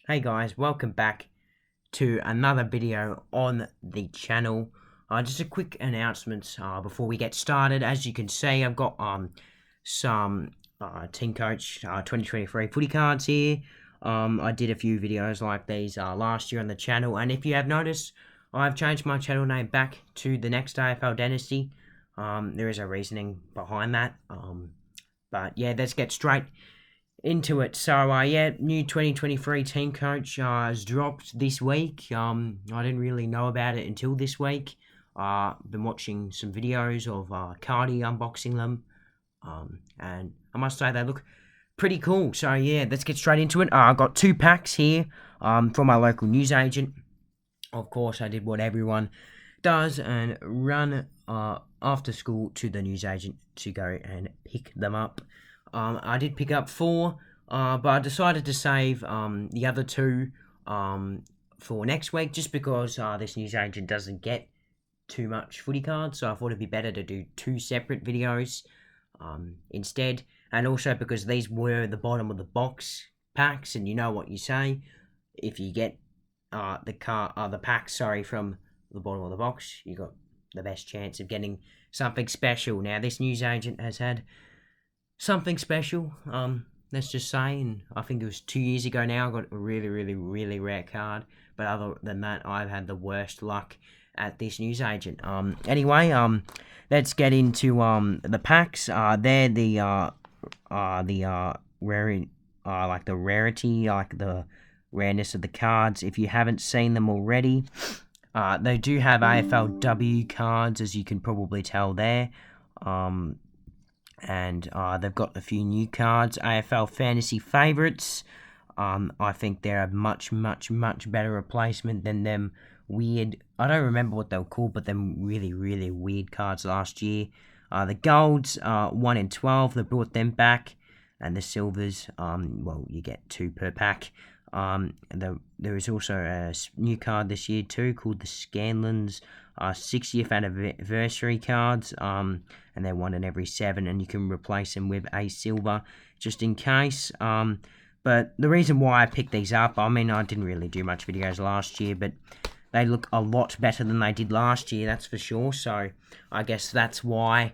Hey guys, welcome back to another video on the channel. Just a quick announcement before we get started. As you can see, I've got some Teamcoach 2023 footy cards here. I did a few videos like these last year on the channel, and if you have noticed, I've changed my channel name back to the Next AFL Dynasty. There is a reasoning behind that, but yeah, let's get straight into it. So yeah, new 2023 Teamcoach has dropped this week. I didn't really know about it until this week. Been watching some videos of Cardi unboxing them, and I must say they look pretty cool. So yeah, let's get straight into it. I got 2 packs here from my local newsagent. Of course, I did what everyone does and run after school to the newsagent to go and pick them up. I did pick up 4, but I decided to save the other 2 for next week, just because this newsagent doesn't get too much footy cards, so I thought it'd be better to do 2 separate videos instead, and also because these were the bottom of the box packs, and you know what you say, if you get the packs from the bottom of the box, you got the best chance of getting something special. Now, this newsagent has had something special, let's just say, and I think it was 2 years ago now, I got a really rare card, but other than that, I've had the worst luck at this newsagent. Anyway, let's get into the packs. They're the rarity, like the rarity, like the rareness of the cards. If you haven't seen them already, they do have AFLW cards, as you can probably tell there. And they've got a few new cards, AFL Fantasy Favourites. I think they're a much better replacement than them weird, I don't remember what they were called, but them really weird cards last year. The Golds, 1 in 12, they brought them back. And the Silvers, well, you get 2 per pack. There is also a new card this year too, called the Scanlons 60th anniversary cards, and they're 1 in every 7, and you can replace them with a silver just in case. But the reason why I picked these up, I mean, I didn't really do much videos last year, but they look a lot better than they did last year, that's for sure. So I guess that's why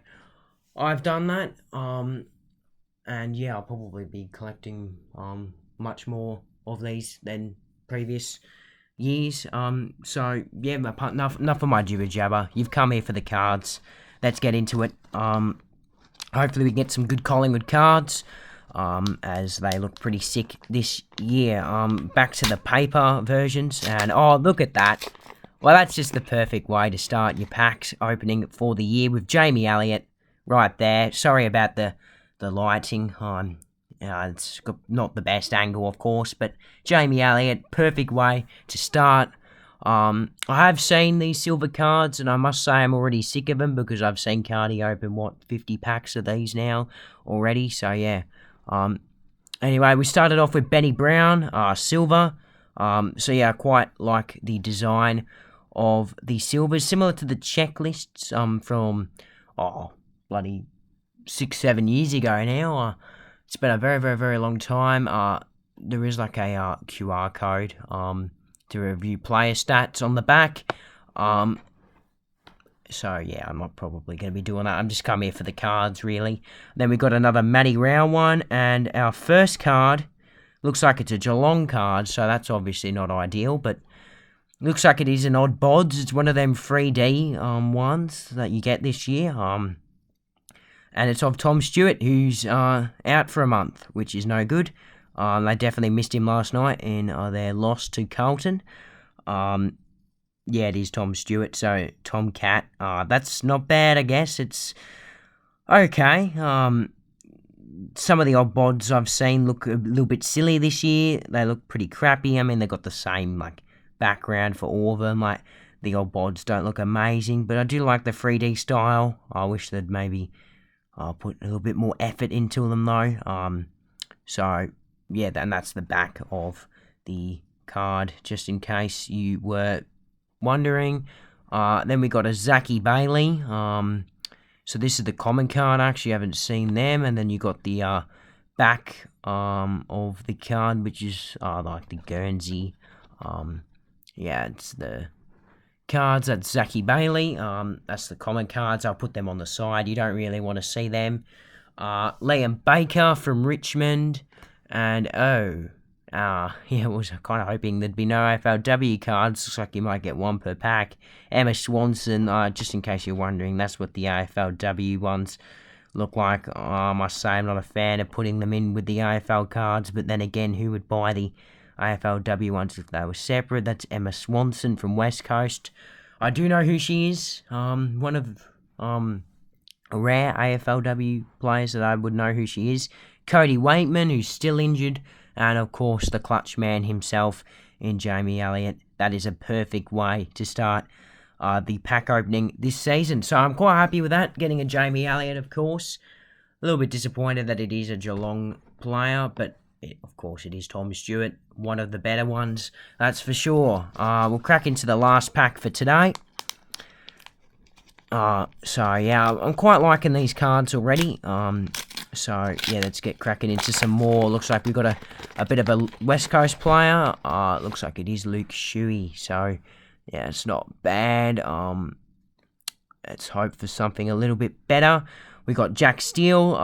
I've done that. And yeah, I'll probably be collecting much more of these than previous years. So yeah, enough of my jibber jabber. You've come here for the cards. Let's get into it. Hopefully we can get some good Collingwood cards, as they look pretty sick this year. Back to the paper versions, and oh, look at that. Well, that's just the perfect way to start your packs opening for the year, with Jamie Elliott right there. Sorry about the lighting. It's got not the best angle, of course, but Jamie Elliott, perfect way to start. I have seen these silver cards, and I must say I'm already sick of them, because I've seen Cardi open, 50 packs of these now already, so yeah. Anyway, we started off with Benny Brown, silver. So yeah, I quite like the design of the silvers, similar to the checklists from, bloody 6-7 years ago now. It's been a very long time. There is like a QR code to review player stats on the back. So yeah, I'm not probably going to be doing that. I'm just coming here for the cards, really. Then we got another Matty Rao one, and our first card looks like it's a Geelong card, so that's obviously not ideal, but looks like it is an odd bods. It's one of them 3D ones that you get this year. And it's of Tom Stewart, who's out for a month, which is no good. They definitely missed him last night in their loss to Carlton. Yeah, it is Tom Stewart, so Tom Cat. That's not bad, I guess. It's okay. Some of the odd bods I've seen look a little bit silly this year. They look pretty crappy. I mean, they've got the same background for all of them. The odd bods don't look amazing, but I do like the 3D style. I wish they'd maybe put a little bit more effort into them, though. So yeah, and that's the back of the card, just in case you were wondering. Then we got a Zachy Bailey. So this is the common card. I actually haven't seen them. And then you got the back of the card, which is like the Guernsey. Yeah, it's the cards. That's Zachy Bailey. That's the common cards. I'll put them on the side. You don't really want to see them. Liam Baker from Richmond. And yeah, I was kind of hoping there'd be no AFLW cards. Looks like you might get one per pack. Emma Swanson, just in case you're wondering, that's what the AFLW ones look like. I must say I'm not a fan of putting them in with the AFL cards, but then again, who would buy the AFLW ones if they were separate? That's Emma Swanson from West Coast. I do know who she is. One of rare AFLW players that I would know who she is. Cody Waitman, who's still injured, and of course the clutch man himself in Jamie Elliott. That is a perfect way to start the pack opening this season. So I'm quite happy with that, getting a Jamie Elliott, of course. A little bit disappointed that it is a Geelong player, but of course it is Tom Stewart, one of the better ones, that's for sure. We'll crack into the last pack for today. So yeah, I'm quite liking these cards already. So yeah, let's get cracking into some more. Looks like we've got a bit of a West Coast player. Looks like it is Luke Shuey. So yeah, it's not bad. Let's hope for something a little bit better. We got Jack Steele,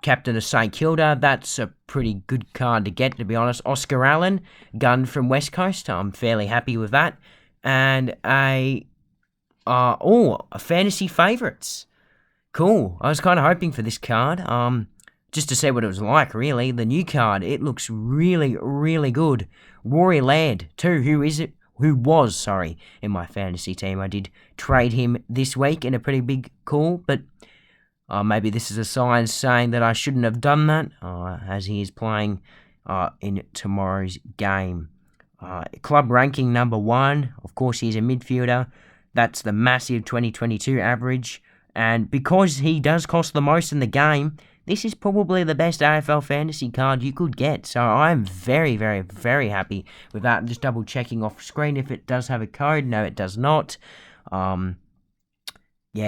captain of St Kilda. That's a pretty good card to get, to be honest. Oscar Allen, gun from West Coast. I'm fairly happy with that. And a fantasy favourites. Cool. I was kind of hoping for this card, just to see what it was like, really. The new card, it looks really, really good. Rory Laird, too. Who was in my fantasy team. I did trade him this week in a pretty big call, but maybe this is a sign saying that I shouldn't have done that, as he is playing in tomorrow's game. Club ranking number 1. Of course, he's a midfielder. That's the massive 2022 average. And because he does cost the most in the game, this is probably the best AFL fantasy card you could get. So I'm very, very, very happy with that. I'm just double checking off screen if it does have a code. No, it does not. Yeah,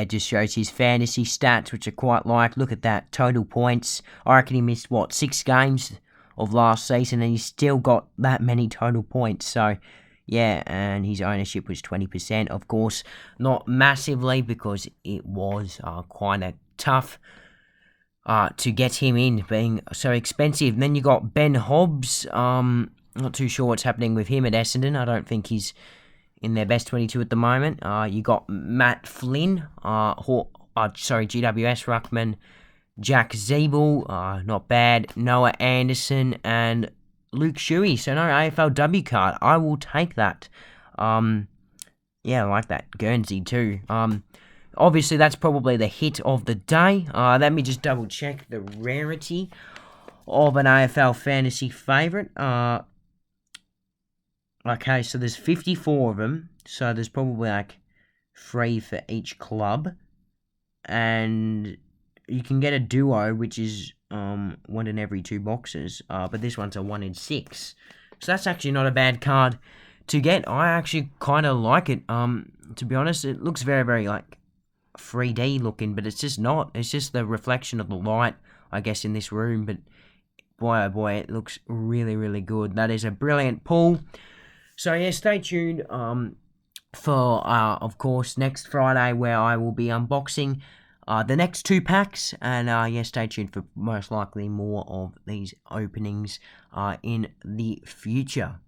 it just shows his fantasy stats, which I quite like. Look at that, total points. I reckon he missed, 6 games of last season, and he's still got that many total points. So yeah, and his ownership was 20%. Of course, not massively, because it was quite a tough to get him in, being so expensive. And then you got Ben Hobbs. Not too sure what's happening with him at Essendon. I don't think he's in their best 22 at the moment. You got Matt Flynn, GWS ruckman, Jack Zeeble, not bad. Noah Anderson and Luke Shuey. So no AFLW card. I will take that. Yeah, I like that. Guernsey too. Obviously that's probably the hit of the day. Let me just double check the rarity of an AFL fantasy favourite. Okay, so there's 54 of them. So there's probably like 3 for each club. And you can get a duo, which is 1 in every 2 boxes. But this one's a 1 in 6. So that's actually not a bad card to get. I actually kind of like it. To be honest, it looks very, very like 3D looking, but it's just not. It's just the reflection of the light, I guess, in this room. But boy, oh boy, it looks really, really good. That is a brilliant pull. So yeah, stay tuned for, of course, next Friday, where I will be unboxing the next 2 packs. And yeah, stay tuned for most likely more of these openings in the future.